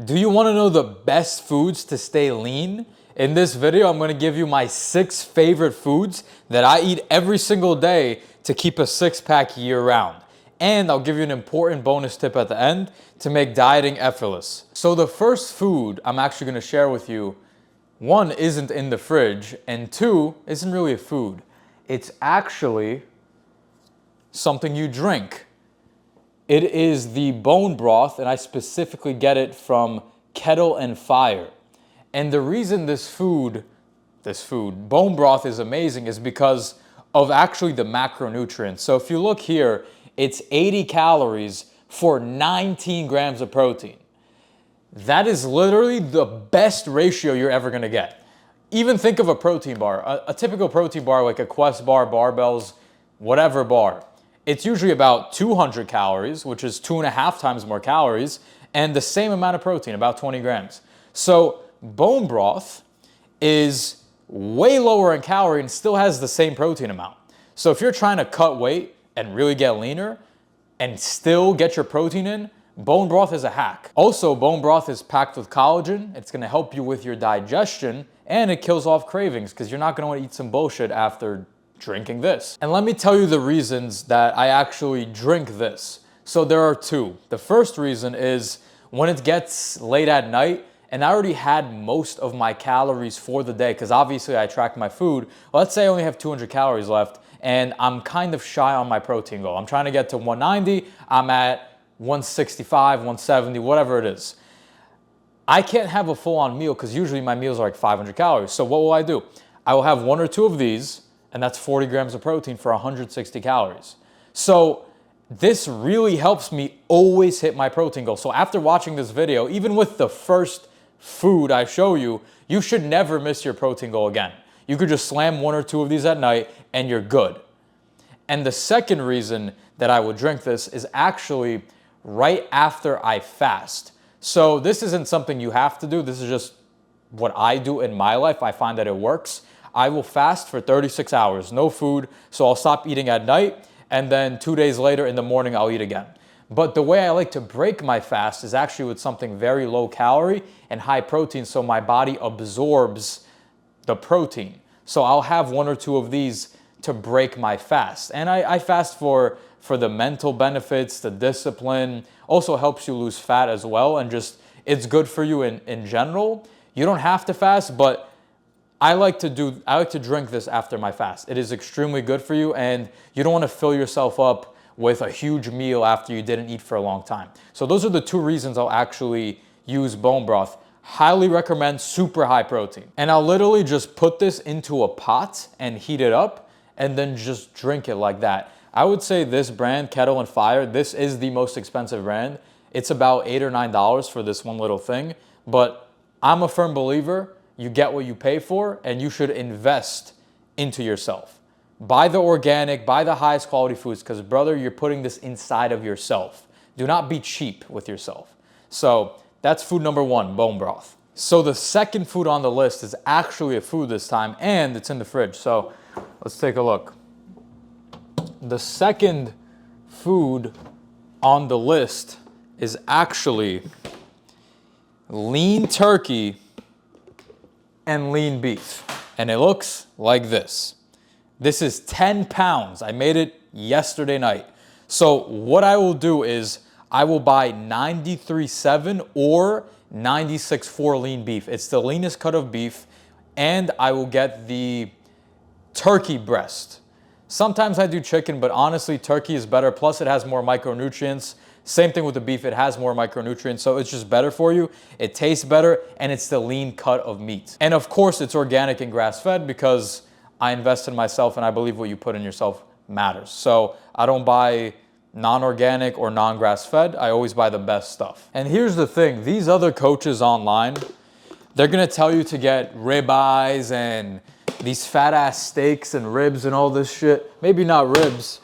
Do you want to know the best foods to stay lean? In this video, I'm going to give you my 6 favorite foods that I eat every single day to keep a six-pack year-round. And I'll give you an important bonus tip at the end to make dieting effortless. So the first food I'm actually going to share with you, 1, isn't in the fridge, and 2, isn't really a food. It's actually something you drink. It is the bone broth, and I specifically get it from Kettle and Fire. And the reason this food, bone broth, is amazing is because of actually the macronutrients. So if you look here, it's 80 calories for 19 grams of protein. That is literally the best ratio you're ever gonna get. Even think of a protein bar, a typical protein bar like a Quest bar, Barbells, whatever bar. It's usually about 200 calories, which is 2.5 times more calories, and the same amount of protein, about 20 grams. So bone broth is way lower in calorie and still has the same protein amount. So if you're trying to cut weight and really get leaner and still get your protein in, bone broth is a hack. Also, bone broth is packed with collagen. It's gonna help you with your digestion, and it kills off cravings because you're not gonna wanna eat some bullshit after drinking this. And let me tell you the reasons that I actually drink this. So there are 2. The first reason is when it gets late at night and I already had most of my calories for the day, because obviously I track my food. Let's say I only have 200 calories left and I'm kind of shy on my protein goal. I'm trying to get to 190, I'm at 165, 170, whatever it is. I can't have a full-on meal because usually my meals are like 500 calories. So what will I do? I will have 1 or 2 of these, and that's 40 grams of protein for 160 calories. So this really helps me always hit my protein goal. So after watching this video, even with the first food I show you, you should never miss your protein goal again. You could just slam 1 or 2 of these at night and you're good. And the second reason that I would drink this is actually right after I fast. So this isn't something you have to do. This is just what I do in my life. I find that it works. I will fast for 36 hours, no food. So I'll stop eating at night, and then 2 days later in the morning, I'll eat again. But the way I like to break my fast is actually with something very low calorie and high protein, so my body absorbs the protein. So I'll have 1 or 2 of these to break my fast. And I fast for the mental benefits, the discipline, also helps you lose fat as well, and just it's good for you in general. You don't have to fast, but I like to drink this after my fast. It is extremely good for you, and you don't want to fill yourself up with a huge meal after you didn't eat for a long time. So those are the 2 reasons I'll actually use bone broth. Highly recommend, super high protein. And I'll literally just put this into a pot and heat it up and then just drink it like that. I would say this brand, Kettle and Fire, this is the most expensive brand. It's about $8 or $9 for this one little thing, but I'm a firm believer you get what you pay for, and you should invest into yourself. Buy the organic, buy the highest quality foods, because brother, you're putting this inside of yourself. Do not be cheap with yourself. So that's food number 1, bone broth. So the second food on the list is actually a food this time, and it's in the fridge. So let's take a look. The second food on the list is actually lean turkey and lean beef. And it looks like this. This is 10 pounds. I made it yesterday night. So what I will do is I will buy 93.7 or 96.4 lean beef. It's the leanest cut of beef, and I will get the turkey breast. Sometimes I do chicken, but honestly, turkey is better. Plus it has more micronutrients. Same thing with the beef, it has more micronutrients, so it's just better for you. It tastes better, and it's the lean cut of meat. And of course, it's organic and grass-fed because I invest in myself, and I believe what you put in yourself matters. So I don't buy non-organic or non-grass-fed. I always buy the best stuff. And here's the thing, these other coaches online, they're gonna tell you to get ribeyes and these fat-ass steaks and ribs and all this shit. Maybe not ribs,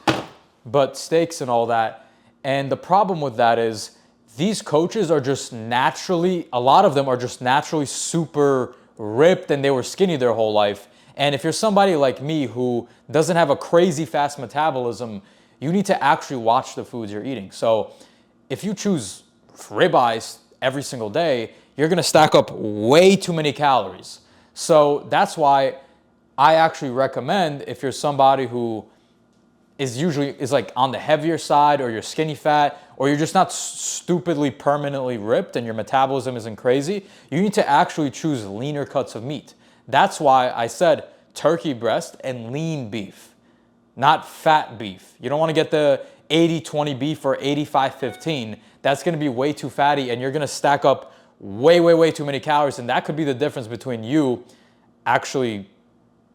but steaks and all that. And the problem with that is these coaches are just naturally, a lot of them are just naturally super ripped, and they were skinny their whole life. And if you're somebody like me who doesn't have a crazy fast metabolism, you need to actually watch the foods you're eating. So if you choose ribeyes every single day, you're gonna stack up way too many calories. So that's why I actually recommend, if you're somebody who is like on the heavier side, or you're skinny fat, or you're just not stupidly permanently ripped and your metabolism isn't crazy, you need to actually choose leaner cuts of meat. That's why I said turkey breast and lean beef, not fat beef. You don't want to get the 80-20 beef or 85-15. That's going to be way too fatty, and you're going to stack up way too many calories, and that could be the difference between you actually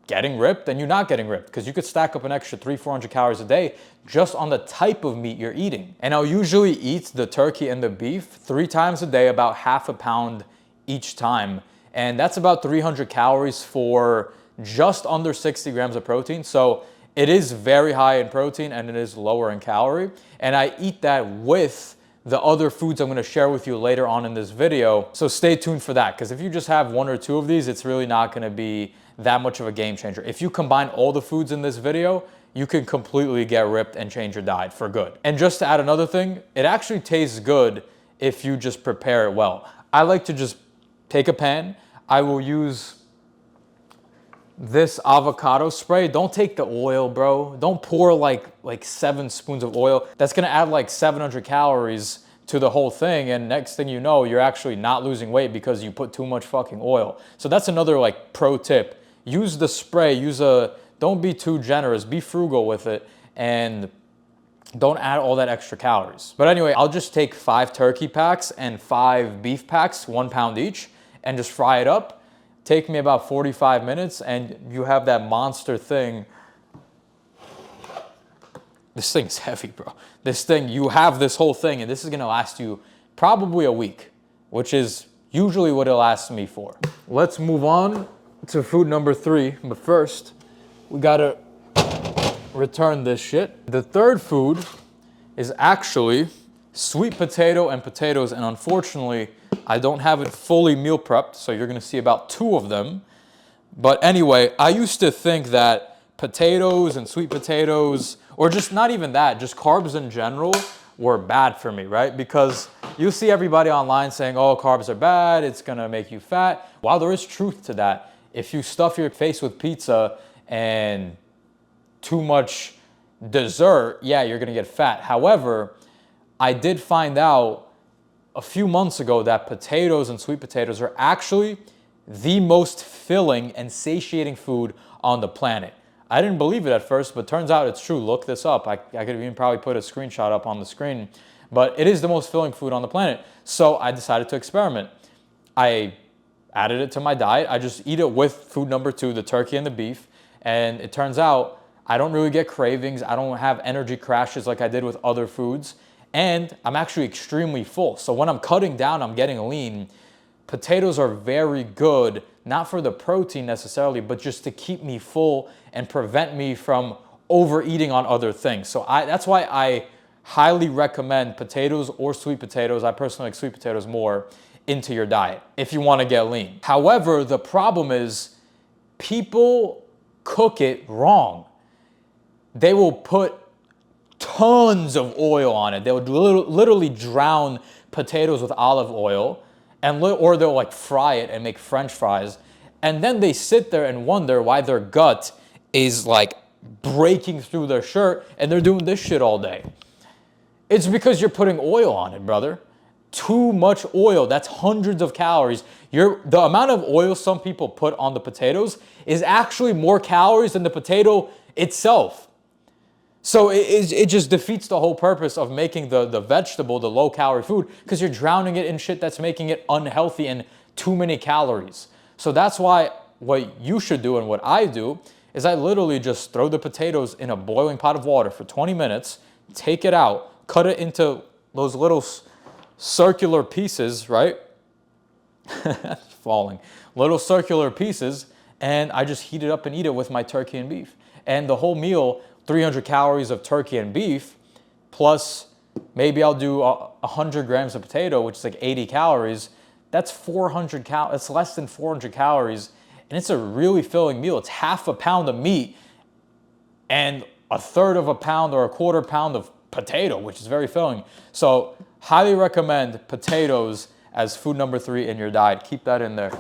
getting ripped and you not getting ripped, because you could stack up an extra 300-400 calories a day just on the type of meat you're eating. And I'll usually eat the turkey and the beef 3 times a day, about half a pound each time. And that's about 300 calories for just under 60 grams of protein. So it is very high in protein and it is lower in calorie. And I eat that with the other foods I'm gonna share with you later on in this video. So stay tuned for that, because if you just have 1 or 2 of these, it's really not gonna be that much of a game changer. If you combine all the foods in this video, you can completely get ripped and change your diet for good. And just to add another thing, it actually tastes good if you just prepare it well. I like to just take a pan. I will use this avocado spray. Don't take the oil, bro. Don't pour like 7 spoons of oil. That's gonna add like 700 calories to the whole thing, and next thing you know, you're actually not losing weight because you put too much fucking oil. So that's another like pro tip. Use the spray, don't be too generous, be frugal with it, and don't add all that extra calories. But anyway, I'll just take 5 turkey packs and 5 beef packs, 1 pound each, and just fry it up. Take me about 45 minutes and you have that monster thing. This thing's heavy, bro. This thing, you have this whole thing, and this is gonna last you probably a week, which is usually what it lasts me for. Let's move on to food number 3, but first, we gotta return this shit. The third food is actually sweet potato and potatoes, and unfortunately, I don't have it fully meal prepped, so you're gonna see about 2 of them. But anyway, I used to think that potatoes and sweet potatoes, or just not even that, just carbs in general, were bad for me, right? Because you see everybody online saying, oh, carbs are bad, it's gonna make you fat. While there is truth to that, if you stuff your face with pizza and too much dessert, yeah, you're gonna get fat. However, I did find out a few months ago that potatoes and sweet potatoes are actually the most filling and satiating food on the planet. I didn't believe it at first, but turns out it's true. Look this up. I could even probably put a screenshot up on the screen, but it is the most filling food on the planet. So I decided to experiment. I added it to my diet. I just eat it with food number 2, the turkey and the beef. And it turns out I don't really get cravings. I don't have energy crashes like I did with other foods. And I'm actually extremely full. So when I'm cutting down, I'm getting lean. Potatoes are very good, not for the protein necessarily, but just to keep me full and prevent me from overeating on other things. So that's why I highly recommend potatoes or sweet potatoes. I personally like sweet potatoes more into your diet if you want to get lean. However, the problem is people cook it wrong. They will put tons of oil on it. They would literally drown potatoes with olive oil, or they'll like fry it and make French fries. And then they sit there and wonder why their gut is like breaking through their shirt and they're doing this shit all day. It's because you're putting oil on it, brother. Too much oil. That's hundreds of calories. The amount of oil some people put on the potatoes is actually more calories than the potato itself. So it just defeats the whole purpose of making the vegetable the low-calorie food, because you're drowning it in shit that's making it unhealthy and too many calories. So that's why what you should do and what I do is I literally just throw the potatoes in a boiling pot of water for 20 minutes, take it out, cut it into those little circular pieces, right? Falling. Little circular pieces, and I just heat it up and eat it with my turkey and beef. And the whole meal, 300 calories of turkey and beef, plus maybe I'll do 100 grams of potato, which is like 80 calories. That's 400 cal. It's less than 400 calories, and it's a really filling meal. It's half a pound of meat and a third of a pound or a quarter pound of potato, which is very filling. So highly recommend potatoes as food number 3 in your diet. Keep that in there.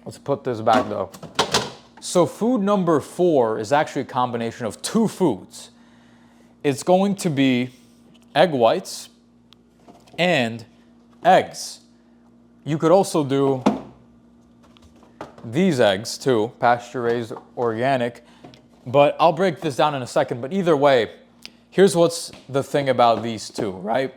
Let's put this back though. So food number 4 is actually a combination of 2 foods. It's going to be egg whites and eggs. You could also do these eggs too, pasture-raised, organic, but I'll break this down in a second. But either way, here's what's the thing about these two, right?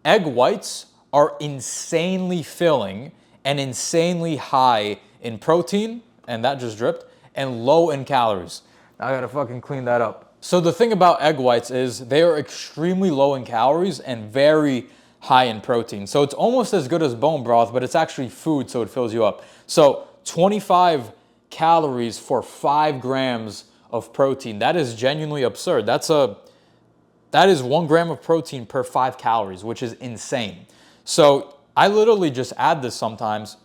Egg whites are insanely filling and insanely high in protein, and that just dripped, and low in calories. Now I gotta fucking clean that up. So the thing about egg whites is they are extremely low in calories and very high in protein. So it's almost as good as bone broth, but it's actually food, so it fills you up. So 25 calories for 5 grams of protein. That is genuinely absurd. That is 1 gram of protein per 5 calories, which is insane. So I literally just add this sometimes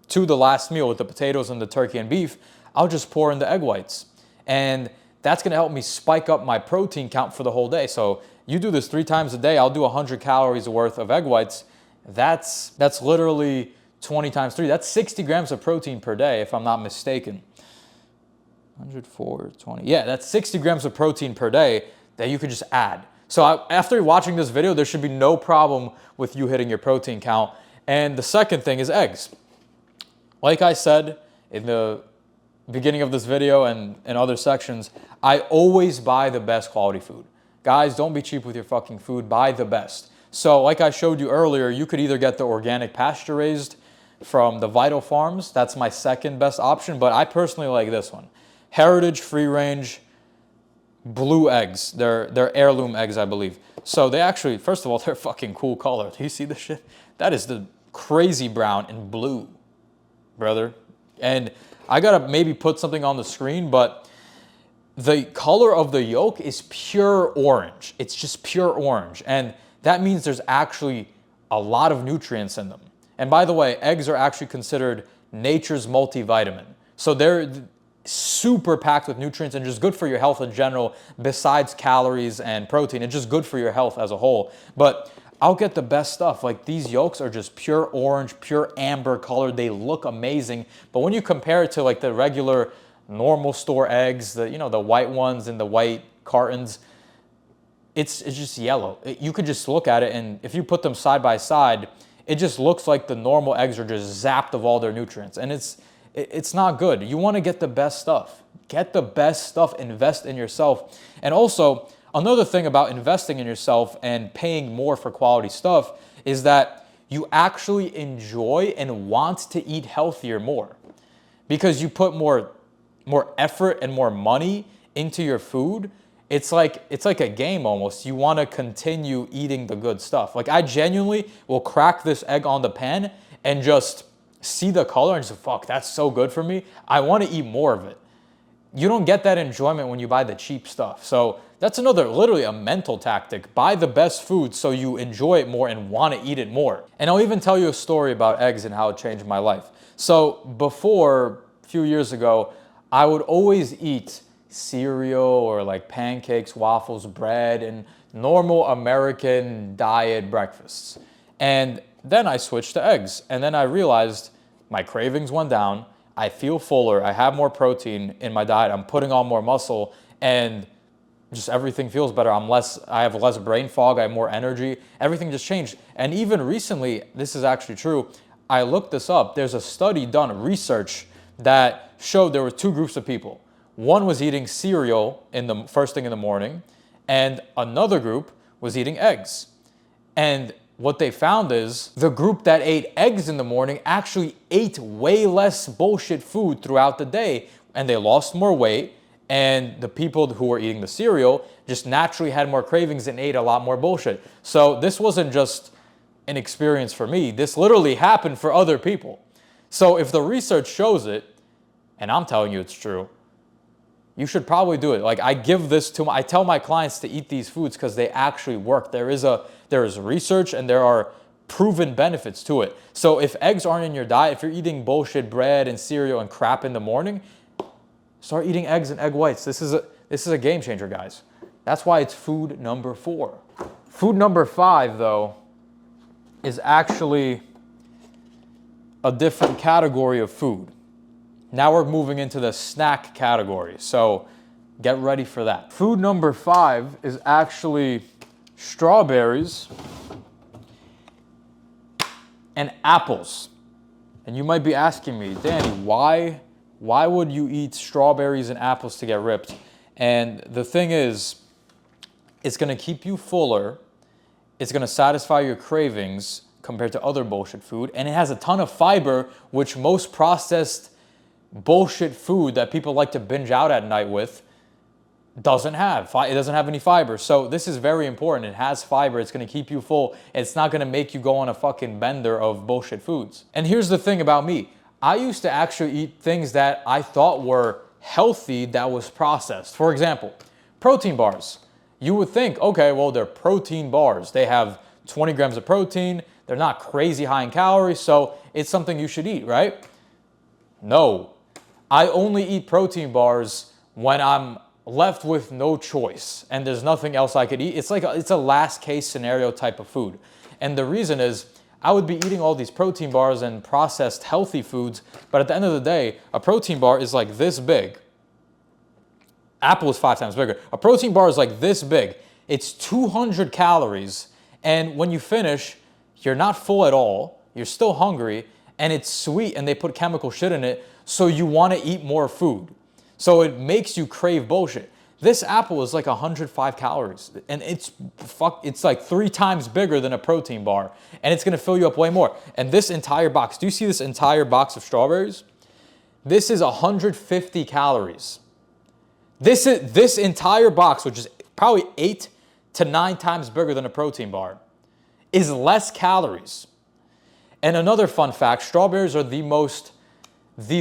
to the last meal with the potatoes and the turkey and beef. I'll just pour in the egg whites. And that's gonna help me spike up my protein count for the whole day. So you do this 3 times a day, I'll do 100 calories worth of egg whites. That's literally 20 times 3. That's 60 grams of protein per day, if I'm not mistaken. 104, 20. Yeah, that's 60 grams of protein per day that you could just add. So after watching this video, there should be no problem with you hitting your protein count. And the second thing is eggs. Like I said in the beginning of this video and in other sections, I always buy the best quality food. Guys, don't be cheap with your fucking food. Buy the best. So like I showed you earlier, you could either get the organic pasture raised from the Vital Farms. That's my second best option, but I personally like this one. Heritage free range blue eggs. They're heirloom eggs, I believe. So they actually, first of all, they're fucking cool color. Do you see this shit? That is the crazy brown and blue, brother. And I gotta maybe put something on the screen, but the color of the yolk is pure orange. It's just pure orange. And that means there's actually a lot of nutrients in them. And by the way, eggs are actually considered nature's multivitamin. So they're super packed with nutrients and just good for your health in general, besides calories and protein. It's just good for your health as a whole. But I'll get the best stuff. Like these yolks are just pure orange, pure amber color. They look amazing. But when you compare it to like the regular normal store eggs, the white ones in the white cartons, it's just yellow. You could just look at it, and if you put them side by side, it just looks like the normal eggs are just zapped of all their nutrients. And it's not good. You want to get the best stuff. Get the best stuff, invest in yourself. And also, another thing about investing in yourself and paying more for quality stuff is that you actually enjoy and want to eat healthier more. Because you put more effort and more money into your food. It's like a game almost. You want to continue eating the good stuff. Like I genuinely will crack this egg on the pan and just see the color and just, fuck, that's so good for me. I want to eat more of it. You don't get that enjoyment when you buy the cheap stuff. So that's literally a mental tactic. Buy the best food so you enjoy it more and want to eat it more. And I'll even tell you a story about eggs and how it changed my life. So before, a few years ago, I would always eat cereal or like pancakes, waffles, bread, and normal American diet breakfasts. And then I switched to eggs. And then I realized my cravings went down. I feel fuller. I have more protein in my diet. I'm putting on more muscle, and just everything feels better. I have less brain fog. I have more energy. Everything just changed. And even recently, this is actually true. I looked this up. There's a study done, research, that showed there were 2 groups of people. One was eating cereal in the first thing in the morning, and another group was eating eggs. And what they found is the group that ate eggs in the morning actually ate way less bullshit food throughout the day, and they lost more weight. And the people who were eating the cereal just naturally had more cravings and ate a lot more bullshit. So this wasn't just an experience for me. This literally happened for other people. So if the research shows it, and I'm telling you it's true, you should probably do it. Like I tell my clients to eat these foods because they actually work. There is research and there are proven benefits to it. So if eggs aren't in your diet, if you're eating bullshit bread and cereal and crap in the morning, start eating eggs and egg whites. This is a game changer, guys. That's why it's food number 4. Food number 5, though, is actually a different category of food. Now we're moving into the snack category. So get ready for that. Food number 5 is actually strawberries and apples. And you might be asking me, Danny, why would you eat strawberries and apples to get ripped? And the thing is, it's gonna keep you fuller. It's gonna satisfy your cravings compared to other bullshit food. And it has a ton of fiber, which most processed bullshit food that people like to binge out at night with doesn't have. It doesn't have any fiber. So this is very important. It has fiber. It's going to keep you full. It's not going to make you go on a fucking bender of bullshit foods. And here's the thing about me. I used to actually eat things that I thought were healthy that was processed. For example, protein bars. You would think, okay, well, they're protein bars. They have 20 grams of protein. They're not crazy high in calories, so it's something you should eat, right? No. I only eat protein bars when I'm left with no choice and there's nothing else I could eat. It's like it's a last case scenario type of food. And the reason is I would be eating all these protein bars and processed healthy foods, but at the end of the day, a protein bar is like this big. Apple is 5 times bigger. A protein bar is like this big. It's 200 calories, and when you finish, you're not full at all. You're still hungry, and it's sweet, and they put chemical shit in it, so you want to eat more food. So it makes you crave bullshit. This apple is like 105 calories, and it's like 3 times bigger than a protein bar, and it's gonna fill you up way more. And this entire box, do you see this entire box of strawberries? This is 150 calories. This entire box, which is probably 8 to 9 times bigger than a protein bar, is less calories. And another fun fact, strawberries are the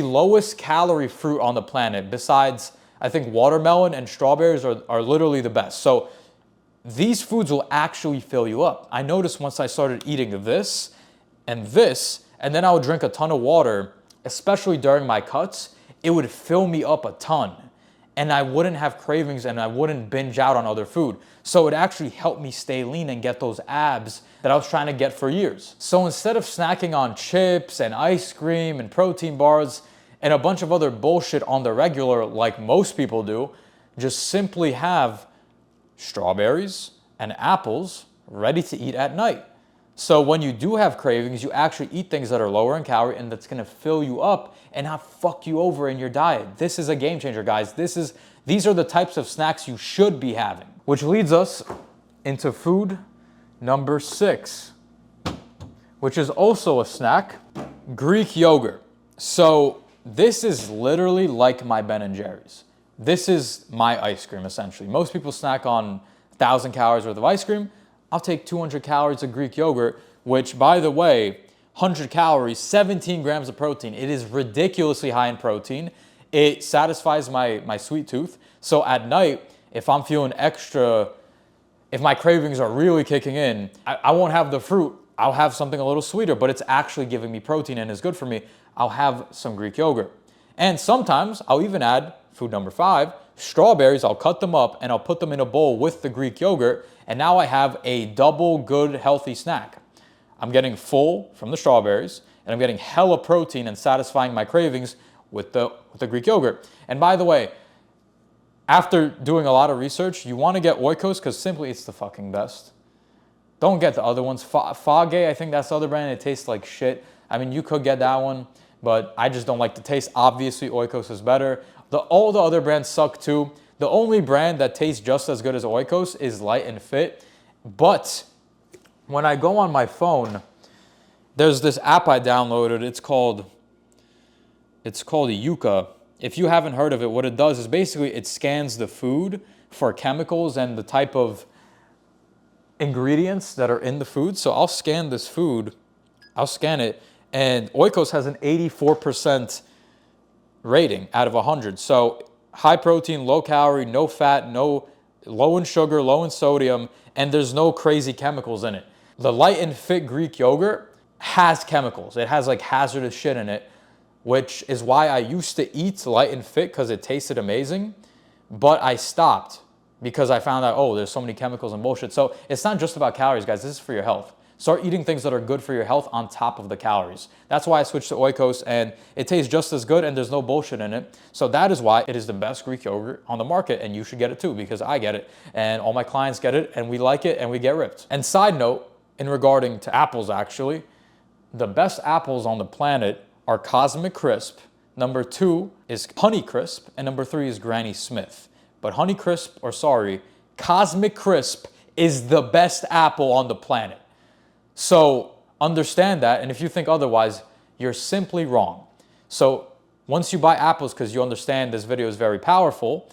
lowest calorie fruit on the planet. Besides, I think watermelon and strawberries are literally the best. So these foods will actually fill you up. I noticed once I started eating this, and then I would drink a ton of water, especially during my cuts, it would fill me up a ton. And I wouldn't have cravings and I wouldn't binge out on other food. So it actually helped me stay lean and get those abs that I was trying to get for years. So instead of snacking on chips and ice cream and protein bars and a bunch of other bullshit on the regular like most people do, just simply have strawberries and apples ready to eat at night. So when you do have cravings, you actually eat things that are lower in calorie and that's gonna fill you up and not fuck you over in your diet. This is a game changer, guys. These are the types of snacks you should be having. Which leads us into food number 6, which is also a snack, Greek yogurt. So this is literally like my Ben & Jerry's. This is my ice cream, essentially. Most people snack on 1,000 calories worth of ice cream. I'll take 200 calories of Greek yogurt, which, by the way, 100 calories, 17 grams of protein. It is ridiculously high in protein. It satisfies my sweet tooth. So at night, if I'm feeling if my cravings are really kicking in, I won't have the fruit. I'll have something a little sweeter, but it's actually giving me protein and is good for me. I'll have some Greek yogurt. And sometimes I'll even add food number 5, strawberries. I'll cut them up and I'll put them in a bowl with the Greek yogurt. And now I have a double good healthy snack. I'm getting full from the strawberries and I'm getting hella protein and satisfying my cravings with the Greek yogurt. And by the way, after doing a lot of research, you want to get Oikos because simply it's the fucking best. Don't get the other ones. Fage, I think that's the other brand. It tastes like shit. I mean, you could get that one, but I just don't like the taste. Obviously, Oikos is better. All the other brands suck too. The only brand that tastes just as good as Oikos is Light and Fit. But when I go on my phone, there's this app I downloaded. It's called Yuka. If you haven't heard of it, what it does is basically it scans the food for chemicals and the type of ingredients that are in the food. So I'll scan this food, I'll scan it, and Oikos has an 84% rating out of 100. So high protein, low calorie, no fat, low in sugar, low in sodium, and there's no crazy chemicals in it. The Light and Fit Greek yogurt has chemicals. It has like hazardous shit in it, which is why I used to eat Light and Fit because it tasted amazing, but I stopped because I found out, oh, there's so many chemicals and bullshit. So it's not just about calories, guys. This is for your health. Start eating things that are good for your health on top of the calories. That's why I switched to Oikos, and it tastes just as good and there's no bullshit in it. So that is why it is the best Greek yogurt on the market, and you should get it too, because I get it and all my clients get it and we like it and we get ripped. And side note, in regarding to apples actually, the best apples on the planet are Cosmic Crisp. Number 2 is Honey Crisp, and number 3 is Granny Smith. But Cosmic Crisp is the best apple on the planet. So understand that, and if you think otherwise, you're simply wrong. So once you buy apples, because you understand this video is very powerful,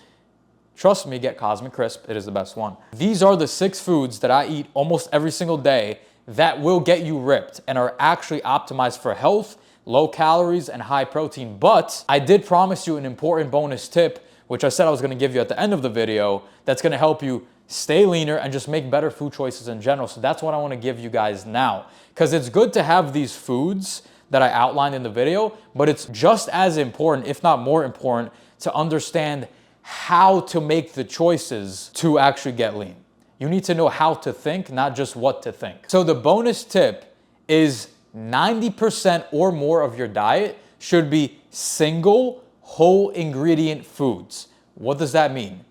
trust me, get Cosmic Crisp. It is the best one. These are the 6 foods that I eat almost every single day that will get you ripped and are actually optimized for health, low calories, and high protein. But I did promise you an important bonus tip, which I said I was going to give you at the end of the video, that's going to help you stay leaner and just make better food choices in general. So that's what I want to give you guys now, because it's good to have these foods that I outlined in the video, but it's just as important, if not more important, to understand how to make the choices to actually get lean. You need to know how to think, not just what to think. So the bonus tip is 90% or more of your diet should be single whole ingredient foods. What does that mean?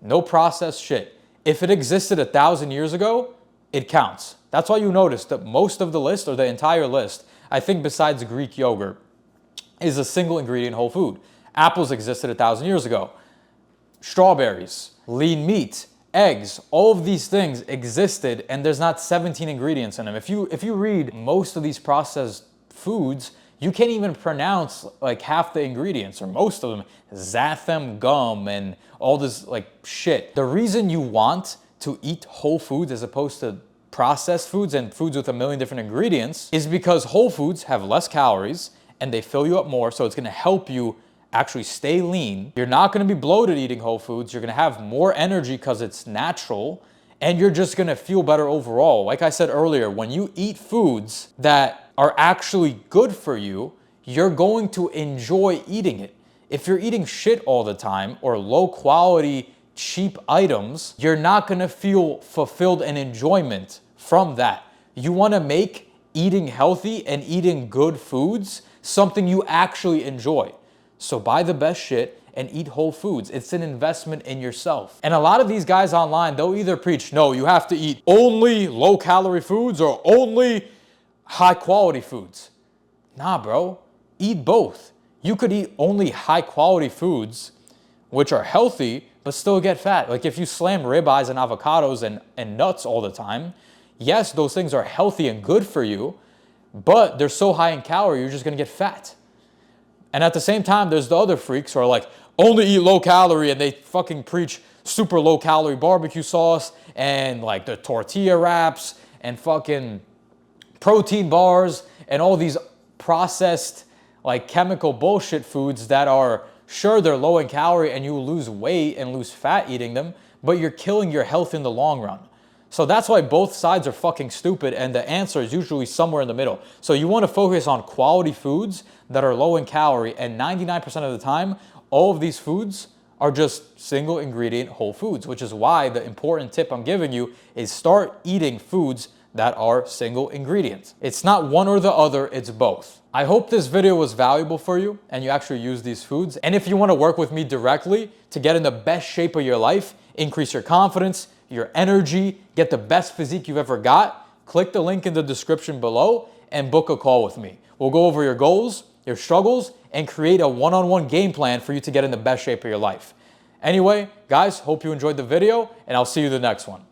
No processed shit. If it existed 1,000 years ago, it counts. That's why you notice that most of the list, or the entire list, I think besides Greek yogurt, is a single ingredient whole food. Apples existed 1,000 years ago. Strawberries, lean meat, eggs, all of these things existed, and there's not 17 ingredients in them. If you read most of these processed foods, you can't even pronounce like half the ingredients, or most of them. Xanthan gum and all this like shit. The reason you want to eat whole foods as opposed to processed foods and foods with a million different ingredients is because whole foods have less calories and they fill you up more, so it's going to help you actually stay lean. You're not going to be bloated eating whole foods. You're going to have more energy because it's natural, and you're just going to feel better overall. Like I said earlier, when you eat foods that are actually good for you, you're going to enjoy eating it. If you're eating shit all the time or low quality, cheap items, you're not going to feel fulfilled and enjoyment from that. You want to make eating healthy and eating good foods something you actually enjoy. So buy the best shit and eat whole foods. It's an investment in yourself. And a lot of these guys online, they'll either preach, no, you have to eat only low calorie foods or only high quality foods. Nah, bro, eat both. You could eat only high quality foods, which are healthy, but still get fat. Like if you slam ribeyes and avocados and nuts all the time, yes, those things are healthy and good for you, but they're so high in calorie, you're just gonna get fat. And at the same time, there's the other freaks who are like, only eat low calorie, and they fucking preach super low calorie barbecue sauce and like the tortilla wraps and fucking protein bars and all these processed like chemical bullshit foods that are, sure, they're low in calorie and you will lose weight and lose fat eating them, but you're killing your health in the long run. So that's why both sides are fucking stupid, and the answer is usually somewhere in the middle. So you want to focus on quality foods that are low in calorie, and 99% of the time, all of these foods are just single ingredient whole foods, which is why the important tip I'm giving you is start eating foods that are single ingredients. It's not one or the other, it's both. I hope this video was valuable for you and you actually use these foods. And if you want to work with me directly to get in the best shape of your life, increase your confidence, your energy, get the best physique you've ever got, click the link in the description below and book a call with me. We'll go over your goals, your struggles, and create a one-on-one game plan for you to get in the best shape of your life. Anyway, guys, hope you enjoyed the video, and I'll see you in the next one.